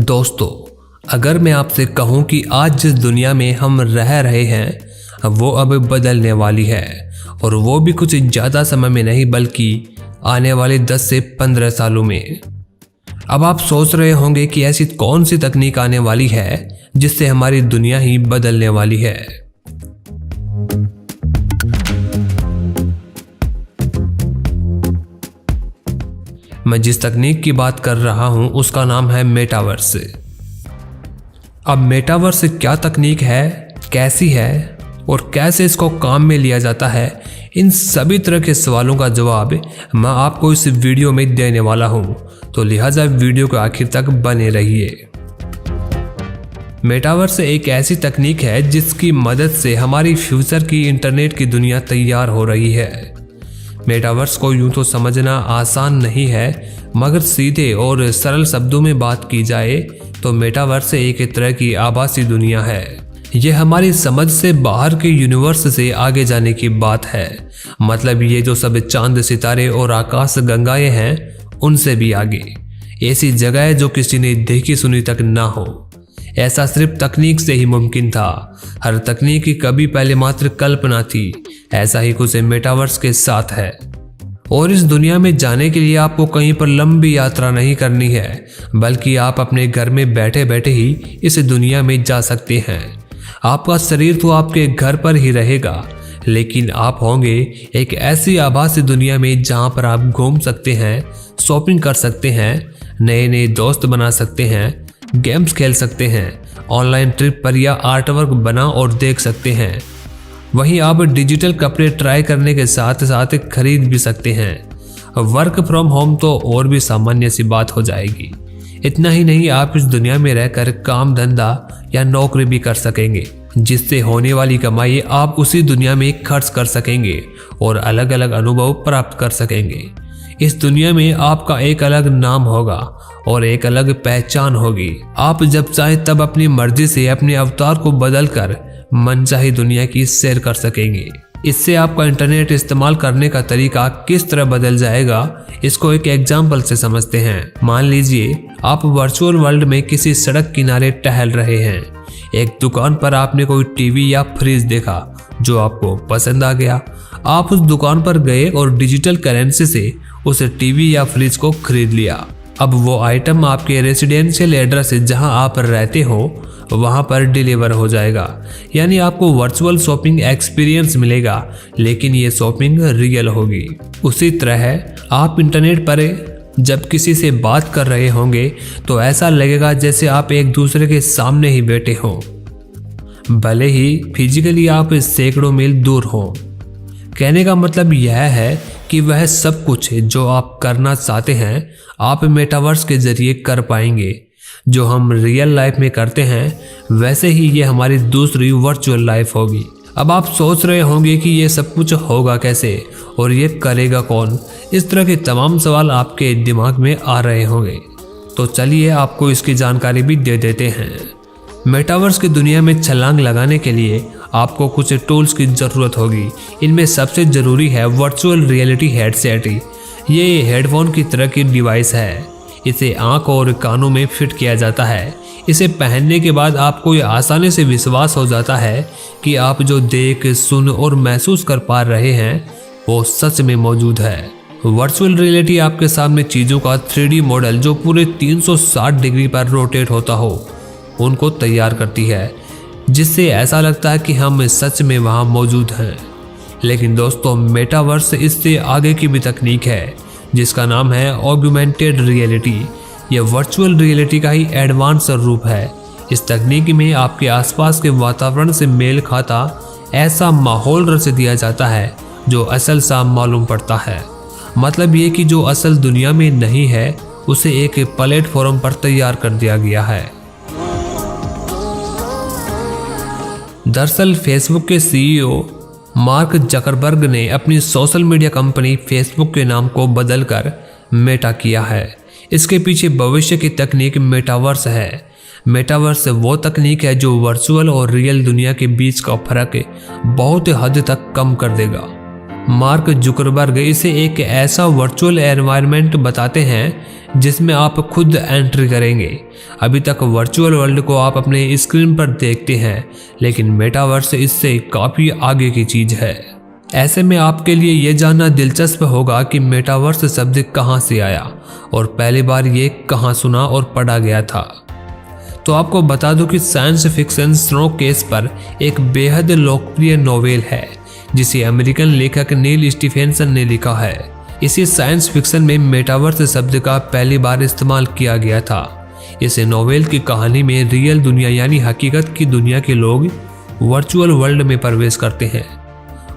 दोस्तों, अगर मैं आपसे कहूं कि आज जिस दुनिया में हम रह रहे हैं वो अब बदलने वाली है, और वो भी कुछ ज़्यादा समय में नहीं बल्कि आने वाले 10 से 15 सालों में। अब आप सोच रहे होंगे कि ऐसी कौन सी तकनीक आने वाली है जिससे हमारी दुनिया ही बदलने वाली है। मैं जिस तकनीक की बात कर रहा हूं उसका नाम है मेटावर्स। अब मेटावर्स क्या तकनीक है, कैसी है और कैसे इसको काम में लिया जाता है, इन सभी तरह के सवालों का जवाब मैं आपको इस वीडियो में देने वाला हूं, तो लिहाजा वीडियो को आखिर तक बने रहिए। मेटावर्स एक ऐसी तकनीक है जिसकी मदद से हमारी फ्यूचर की इंटरनेट की दुनिया तैयार हो रही है। मेटावर्स को यूं तो समझना आसान नहीं है, मगर सीधे और सरल शब्दों में बात की जाए तो मेटावर्स एक तरह की आभासी दुनिया है। यह हमारी समझ से बाहर के यूनिवर्स से आगे जाने की बात है। मतलब ये जो सब चांद सितारे और आकाश गंगाएं हैं उनसे भी आगे, ऐसी जगह है जो किसी ने देखी सुनी तक ना हो। ऐसा सिर्फ तकनीक से ही मुमकिन था। हर तकनीक की कभी पहले मात्र कल्पना थी। ऐसा ही कुछ मेटावर्स के साथ है। और इस दुनिया में जाने के लिए आपको कहीं पर लंबी यात्रा नहीं करनी है, बल्कि आप अपने घर में बैठे बैठे ही इस दुनिया में जा सकते हैं। आपका शरीर तो आपके घर पर ही रहेगा, लेकिन आप होंगे एक ऐसी आभासी दुनिया में जहां पर आप घूम सकते हैं, शॉपिंग कर सकते हैं, नए नए दोस्त बना सकते हैं, गेम्स खेल सकते हैं, ऑनलाइन ट्रिप पर या आर्टवर्क बना और देख सकते हैं। वहीं आप डिजिटल कपड़े ट्राई करने के साथ साथ खरीद भी सकते हैं। वर्क फ्रॉम होम तो और भी सामान्य सी बात हो जाएगी। इतना ही नहीं, आप इस दुनिया में रहकर काम धंधा या नौकरी भी कर सकेंगे, जिससे होने वाली कमाई आप उसी दुनिया में खर्च कर सकेंगे और अलग अलग अनुभव प्राप्त कर सकेंगे। इस दुनिया में आपका एक अलग नाम होगा और एक अलग पहचान होगी। आप जब चाहे तब अपनी मर्जी से अपने अवतार को बदलकर मनचाही दुनिया की सैर कर सकेंगे। इससे आपका इंटरनेट इस्तेमाल करने का तरीका किस तरह बदल जाएगा, इसको एक एग्जाम्पल से समझते हैं। मान लीजिए आप वर्चुअल वर्ल्ड में किसी सड़क किनारे टहल रहे हैं। एक दुकान पर आपने कोई टीवी या फ्रिज देखा जो आपको पसंद आ गया। आप उस दुकान पर गए और डिजिटल करेंसी से उस टीवी या फ्रिज को खरीद लिया। अब वो आइटम आपके रेसिडेंशियल एड्रेस जहां आप रहते हो वहां पर डिलीवर हो जाएगा। यानी आपको वर्चुअल शॉपिंग एक्सपीरियंस मिलेगा, लेकिन ये शॉपिंग रियल होगी। उसी तरह आप इंटरनेट पर जब किसी से बात कर रहे होंगे तो ऐसा लगेगा जैसे आप एक दूसरे के सामने ही बैठे हो, भले ही फिजिकली आप सैकड़ों मील दूर हो। कहने का मतलब यह है कि वह सब कुछ जो आप करना चाहते हैं आप मेटावर्स के जरिए कर पाएंगे। जो हम रियल लाइफ में करते हैं वैसे ही ये हमारी दूसरी वर्चुअल लाइफ होगी। अब आप सोच रहे होंगे कि ये सब कुछ होगा कैसे और ये करेगा कौन। इस तरह के तमाम सवाल आपके दिमाग में आ रहे होंगे, तो चलिए आपको इसकी जानकारी भी दे देते हैं। मेटावर्स की दुनिया में छलांग लगाने के लिए आपको कुछ टूल्स की ज़रूरत होगी। इनमें सबसे ज़रूरी है वर्चुअल रियलिटी हेडसेट। ये हेडफोन की तरह की डिवाइस है। इसे आँख और कानों में फिट किया जाता है। इसे पहनने के बाद आपको ये आसानी से विश्वास हो जाता है कि आप जो देख, सुन और महसूस कर पा रहे हैं वो सच में मौजूद है। वर्चुअल रियलिटी आपके सामने चीज़ों का 3D मॉडल जो पूरे 360 डिग्री पर रोटेट होता हो उनको तैयार करती है, जिससे ऐसा लगता है कि हम सच में वहाँ मौजूद हैं। लेकिन दोस्तों, मेटावर्स इससे आगे की भी तकनीक है जिसका नाम है ऑगमेंटेड रियलिटी। यह वर्चुअल रियलिटी का ही एडवांस रूप है। इस तकनीक में आपके आसपास के वातावरण से मेल खाता ऐसा माहौल रच दिया जाता है जो असल सा मालूम पड़ता है। मतलब ये कि जो असल दुनिया में नहीं है उसे एक प्लेटफॉर्म पर तैयार कर दिया गया है। दरअसल फेसबुक के CEO मार्क जकरबर्ग ने अपनी सोशल मीडिया कंपनी फेसबुक के नाम को बदलकर मेटा किया है। इसके पीछे भविष्य की तकनीक मेटावर्स है। मेटावर्स वो तकनीक है जो वर्चुअल और रियल दुनिया के बीच का फर्क बहुत हद तक कम कर देगा। मार्क जुकरबर्ग इसे एक ऐसा वर्चुअल एनवायरनमेंट बताते हैं जिसमें आप खुद एंट्री करेंगे। अभी तक वर्चुअल वर्ल्ड को आप अपने स्क्रीन पर देखते हैं, लेकिन मेटावर्स इससे काफ़ी आगे की चीज़ है। ऐसे में आपके लिए ये जानना दिलचस्प होगा कि मेटावर्स शब्द कहाँ से आया और पहली बार ये कहाँ सुना और पढ़ा गया था। तो आपको बता दूं कि साइंस फिक्शन स्नो केस पर एक बेहद लोकप्रिय नॉवेल है जिसे अमेरिकन लेखक नील स्टीफेंसन ने लिखा है। इसी साइंस फिक्शन में मेटावर्स शब्द का पहली बार इस्तेमाल किया गया था। इस नॉवेल की कहानी में रियल दुनिया यानी हकीकत की दुनिया के लोग वर्चुअल वर्ल्ड में प्रवेश करते हैं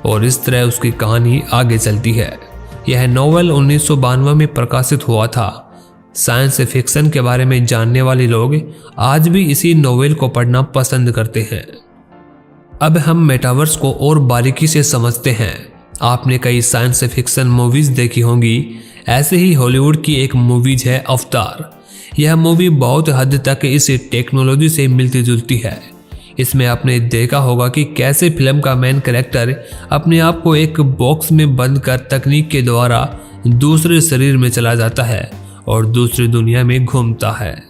और इस तरह उसकी कहानी आगे चलती है। यह नॉवेल 1992 में प्रकाशित हुआ था। साइंस फिक्शन के बारे में जानने वाले लोग आज भी इसी नॉवेल को पढ़ना पसंद करते हैं। अब हम मेटावर्स को और बारीकी से समझते हैं। आपने कई साइंस फिक्शन मूवीज देखी होंगी। ऐसे ही हॉलीवुड की एक मूवीज है अवतार। यह मूवी बहुत हद तक इस टेक्नोलॉजी से मिलती जुलती है। इसमें आपने देखा होगा कि कैसे फिल्म का मेन कैरेक्टर अपने आप को एक बॉक्स में बंद कर तकनीक के द्वारा दूसरे शरीर में चला जाता है और दूसरी दुनिया में घूमता है।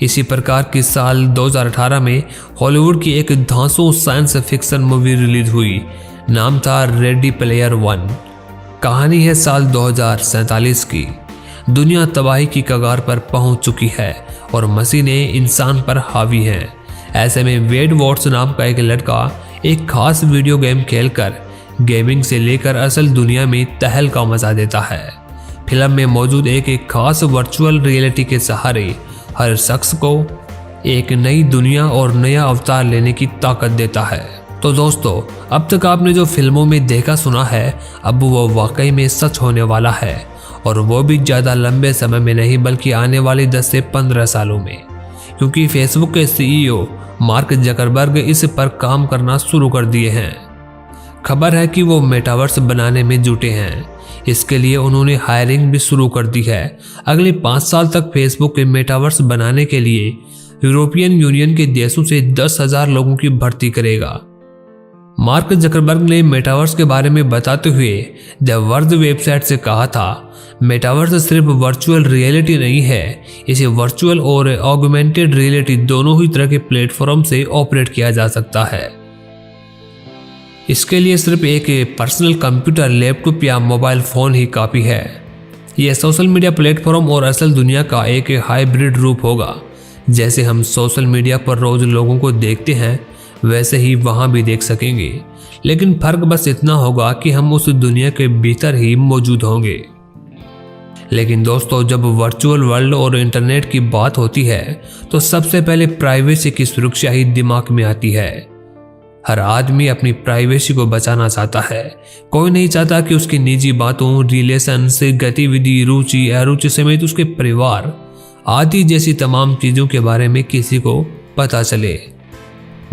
इसी प्रकार की साल 2018 में हॉलीवुड की एक धांसू साइंस फिक्शन मूवी रिलीज हुई। नाम था रेडी प्लेयर वन। कहानी है साल 2047 की। दुनिया तबाही की कगार पर पहुंच चुकी है और मशीनें इंसान पर हावी हैं। ऐसे में वेड वॉट्स नाम का एक लड़का एक खास वीडियो गेम खेलकर गेमिंग से लेकर असल दुनिया में तहलका मचा देता है। फिल्म में मौजूद एक खास वर्चुअल रियलिटी के सहारे हर शख्स को एक नई दुनिया और नया अवतार लेने की ताकत देता है। तो दोस्तों, अब तक आपने जो फिल्मों में देखा सुना है, अब वो वाकई में सच होने वाला है, और वो भी ज़्यादा लंबे समय में नहीं बल्कि आने वाले 10 से 15 सालों में, क्योंकि फेसबुक के CEO मार्क जकरबर्ग इस पर काम करना शुरू कर दिए हैं। खबर है कि वो मेटावर्स बनाने में जुटे हैं। इसके लिए उन्होंने हायरिंग भी शुरू कर दी है। अगले 5 साल तक फेसबुक के मेटावर्स बनाने के लिए यूरोपियन यूनियन के देशों से 10,000 लोगों की भर्ती करेगा। मार्क जकरबर्ग ने मेटावर्स के बारे में बताते हुए द वर्ल्ड वेबसाइट से कहा था, मेटावर्स सिर्फ वर्चुअल रियलिटी नहीं है, इसे वर्चुअल और ऑगमेंटेड रियलिटी दोनों ही तरह के प्लेटफॉर्म से ऑपरेट किया जा सकता है। इसके लिए सिर्फ एक पर्सनल कंप्यूटर, लैपटॉप या मोबाइल फ़ोन ही काफ़ी है। यह सोशल मीडिया प्लेटफॉर्म और असल दुनिया का एक हाइब्रिड रूप होगा। जैसे हम सोशल मीडिया पर रोज़ लोगों को देखते हैं, वैसे ही वहाँ भी देख सकेंगे, लेकिन फ़र्क बस इतना होगा कि हम उस दुनिया के भीतर ही मौजूद होंगे। लेकिन दोस्तों, जब वर्चुअल वर्ल्ड और इंटरनेट की बात होती है तो सबसे पहले प्राइवेसी की सुरक्षा ही दिमाग में आती है। हर आदमी अपनी प्राइवेसी को बचाना चाहता है। कोई नहीं चाहता कि उसकी निजी बातों, रिलेशन से गतिविधि, रुचि, अरुचि समेत उसके परिवार आदि जैसी तमाम चीज़ों के बारे में किसी को पता चले।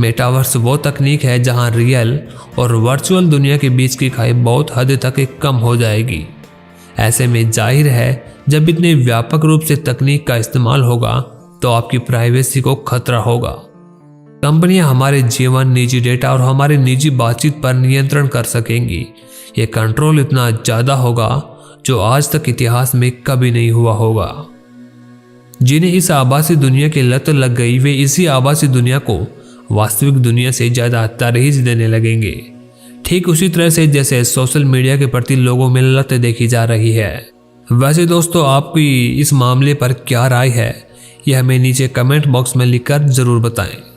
मेटावर्स वो तकनीक है जहां रियल और वर्चुअल दुनिया के बीच की खाई बहुत हद तक कम हो जाएगी। ऐसे में जाहिर है, जब इतने व्यापक रूप से तकनीक का इस्तेमाल होगा तो आपकी प्राइवेसी को खतरा होगा। कंपनियां हमारे जीवन, निजी डेटा और हमारी निजी बातचीत पर नियंत्रण कर सकेंगी। ये कंट्रोल इतना ज़्यादा होगा जो आज तक इतिहास में कभी नहीं हुआ होगा। जिन्हें इस आभासी दुनिया की लत लग गई, वे इसी आभासी दुनिया को वास्तविक दुनिया से ज़्यादा तरजीह देने लगेंगे। ठीक उसी तरह से जैसे सोशल मीडिया के प्रति लोगों में लत देखी जा रही है। वैसे दोस्तों, आपकी इस मामले पर क्या राय है, यह हमें नीचे कमेंट बॉक्स में लिखकर ज़रूर बताएं।